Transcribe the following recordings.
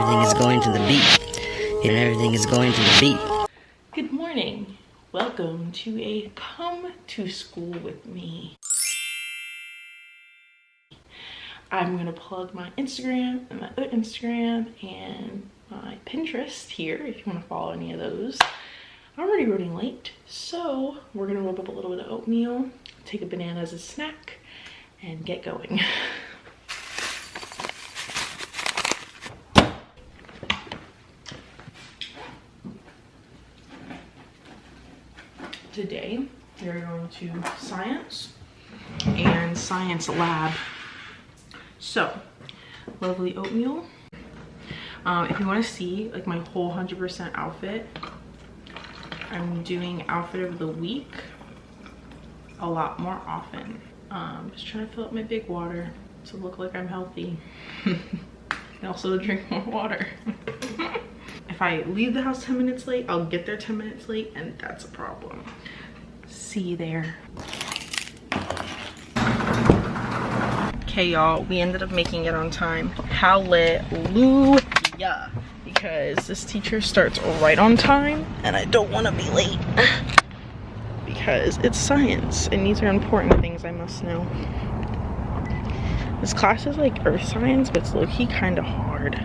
everything is going to the beat. And everything is going to the beat. Good morning. Welcome to a come to school with me. I'm gonna plug my Instagram and my Instagram and my Pinterest here if you want to follow any of those. I'm already running late, so we're gonna whip up a little bit of oatmeal, take a banana as a snack, and get going. Today we are going to science and science lab. So, lovely oatmeal. If you want to see like my whole 100% outfit, I'm doing outfit of the week a lot more often. Just trying to fill up my big water to look like I'm healthy and also to drink more water. If I leave the house 10 minutes late, I'll get there 10 minutes late, and that's a problem. See you there. Okay, y'all, we ended up making it on time. Hallelujah. Because this teacher starts right on time, and I don't want to be late. Because it's science, and these are important things I must know. This class is like earth science, but it's low-key kind of hard.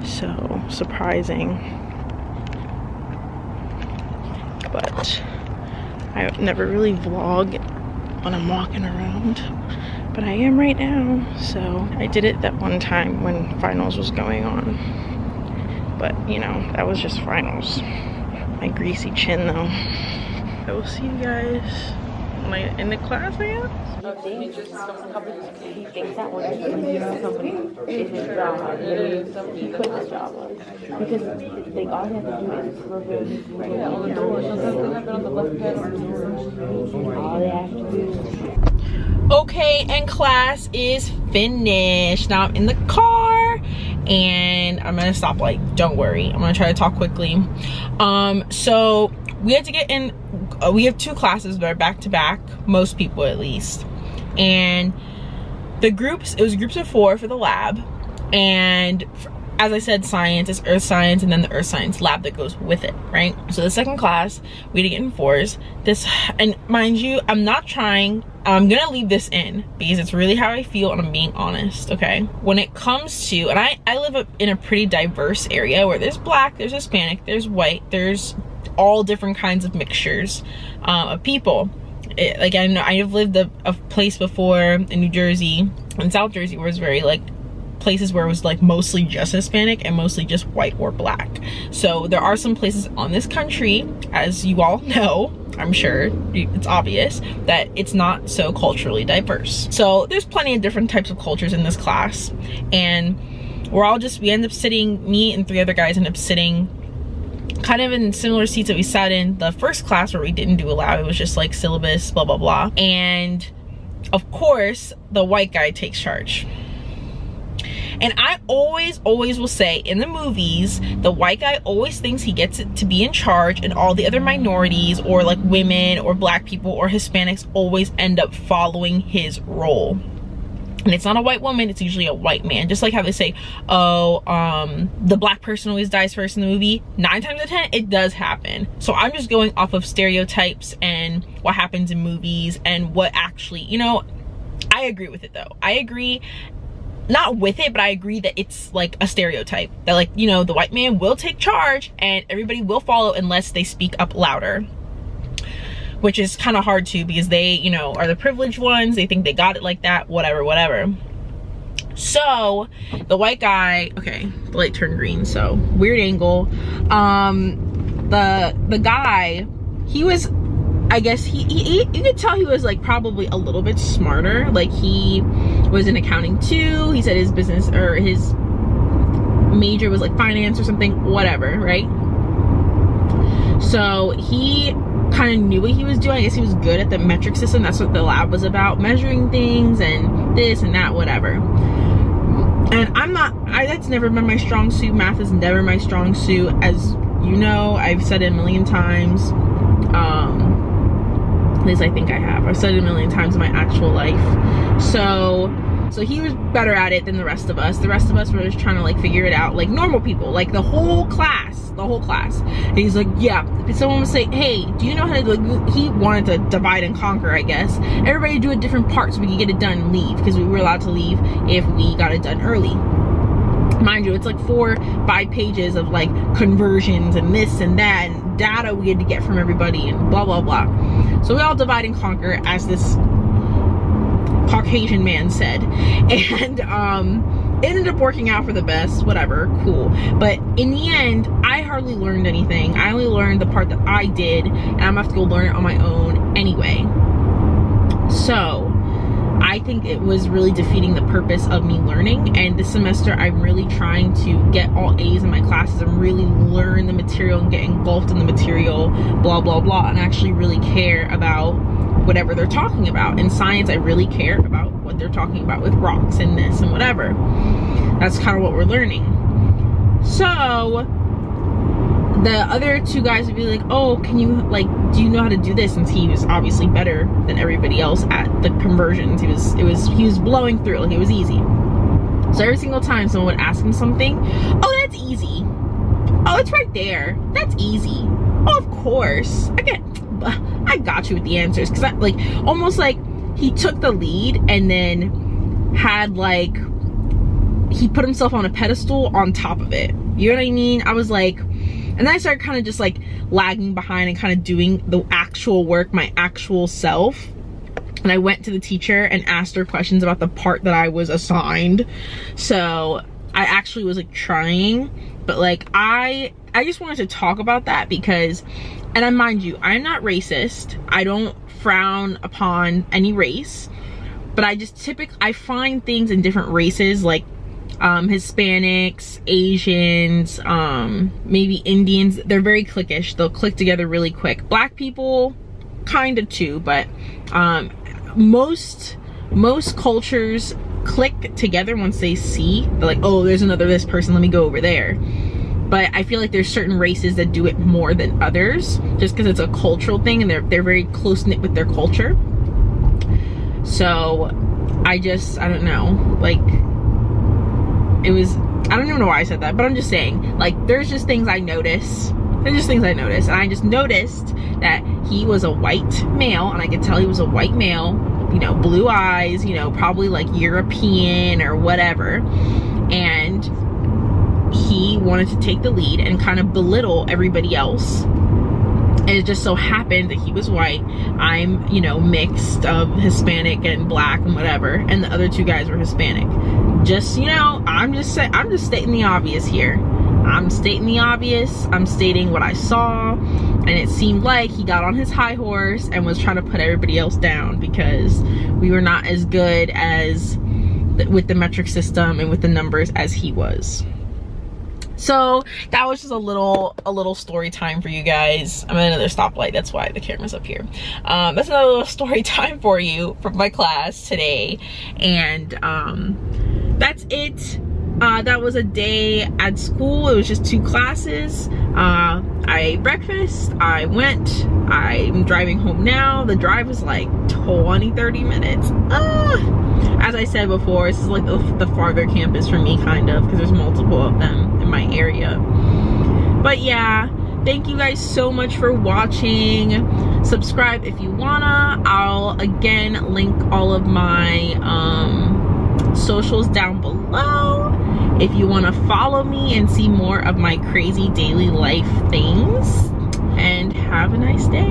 So, surprising. But I never really vlog when I'm walking around. But I am right now, so I did it that one time when finals was going on. But, you know, that was just finals. My greasy chin, though. I will see you guys when I in the class, I guess. He thinks that when he's in the company is his job. He quit his job because they all he has to do is reveal his name on the door. Sometimes they have it on the left hand of the door. All they have to do. Okay, and class is finished. Now I'm in the car and I'm gonna stop light. Don't worry, I'm gonna try to talk quickly. So we had to get in. We have two classes that are back to back, most people at least. And the groups, it was groups of 4 for the lab. And as I said, science is earth science, and then the earth science lab that goes with it, right? So the second class, we had to get in 4s. And mind you, I'm not trying, I'm gonna leave this in because it's really how I feel and I'm being honest, okay? When it comes to, and I live up in a pretty diverse area where there's black, there's Hispanic, there's white, there's all different kinds of mixtures of people. Like I know I've lived a place before in New Jersey, in South Jersey, where it's very like places where it was like mostly just Hispanic and mostly just white or black. So there are some places on this country, as you all know, I'm sure it's obvious, that it's not so culturally diverse. So there's plenty of different types of cultures in this class, and we end up sitting, me and 3 other guys end up sitting kind of in similar seats that we sat in the first class where we didn't do a lab. It was just like syllabus, blah, blah, blah. And of course, the white guy takes charge. And I always will say, in the movies, the white guy always thinks he gets to be in charge, and all the other minorities or like women or black people or Hispanics always end up following his role. And it's not a white woman, it's usually a white man. Just like how they say, oh, the black person always dies first in the movie. 9 times out of 10, it does happen. So I'm just going off of stereotypes and what happens in movies and what actually, you know, I agree with it though. I agree, not with it, but I agree that it's like a stereotype. That like, you know, the white man will take charge and everybody will follow unless they speak up louder. Which is kind of hard too, because they, you know, are the privileged ones. They think they got it like that, whatever. So the white guy, okay, the light turned green, so weird angle. The guy, he was, I guess you could tell he was like probably a little bit smarter. Like he was in accounting too. He said his business or his major was like finance or something, whatever, right? So he kind of knew what he was doing. I guess he was good at the metric system. That's what the lab was about, measuring things and this and that, whatever. And that's never been my strong suit. Math is never my strong suit, as you know. I've said it a million times. At least I think I have. I've said it a million times in my actual life. So So he was better at it than the rest of us. The rest of us were just trying to like figure it out like normal people, like the whole class. And he's like, yeah, if someone would say, hey, do you know how to do it? He wanted to divide and conquer, I guess. Everybody do a different part so we could get it done and leave, because we were allowed to leave if we got it done early. Mind you, it's like 4-5 pages of like conversions and this and that and data we had to get from everybody and blah blah blah. So we all divide and conquer, as this Caucasian man said, and it ended up working out for the best. Whatever, cool. But in the end, I hardly learned anything. I only learned the part that I did, and I'm gonna have to go learn it on my own anyway. So I think it was really defeating the purpose of me learning. And this semester I'm really trying to get all A's in my classes and really learn the material and get engulfed in the material, blah blah blah, and actually really care about whatever they're talking about. In science, I really care about what they're talking about with rocks and this and whatever. That's kind of what we're learning. So the other two guys would be like, oh, can you, like, do you know how to do this? Since he was obviously better than everybody else at the conversions. He was blowing through, like it was easy. So every single time someone would ask him something, oh, that's easy. Oh, it's right there. That's easy. Oh, of course. I got you with the answers. Because like almost like he took the lead and then had like, he put himself on a pedestal on top of it. You know what I mean? I was like, and then I started kind of just like lagging behind and kind of doing the actual work, my actual self. And I went to the teacher and asked her questions about the part that I was assigned. So I actually was like trying, but like I just wanted to talk about that because, and mind you, I'm not racist. I don't frown upon any race, but I just I find things in different races, like Hispanics, Asians, maybe Indians, they're very cliquish. They'll click together really quick. Black people, kind of too, but most cultures click together once they see, they're like, oh, there's another this person, let me go over there. But I feel like there's certain races that do it more than others, just because it's a cultural thing and they're very close-knit with their culture. So I don't know, like, it was, I don't even know why I said that, but I'm just saying, like, there's just things I notice. There's just things I noticed, and I just noticed that he was a white male, and I could tell he was a white male, you know, blue eyes, you know, probably like European or whatever, and he wanted to take the lead and kind of belittle everybody else. And it just so happened that he was white. I'm, you know, mixed of Hispanic and black and whatever, and the other two guys were Hispanic. Just, you know, I'm just stating the obvious here. I'm stating the obvious. I'm stating what I saw, and it seemed like he got on his high horse and was trying to put everybody else down because we were not as good as with the metric system and with the numbers as he was. So that was just a little story time for you guys. I'm at another stoplight, that's why the camera's up here. That's another little story time for you from my class today, and that's it. That was a day at school. It was just 2 classes. I ate breakfast, I went, I'm driving home now. The drive was like 20-30 minutes. As I said before, this is like the farther campus for me, kind of, because there's multiple of them in my area. But yeah, thank you guys so much for watching. Subscribe if you wanna. I'll again link all of my socials down below if you want to follow me and see more of my crazy daily life things. And have a nice day.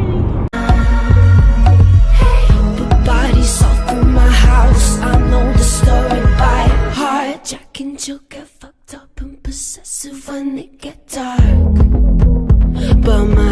The body's all through my house, I know the story by heart. Jack and Jill get fucked up and possessive when it get dark, but my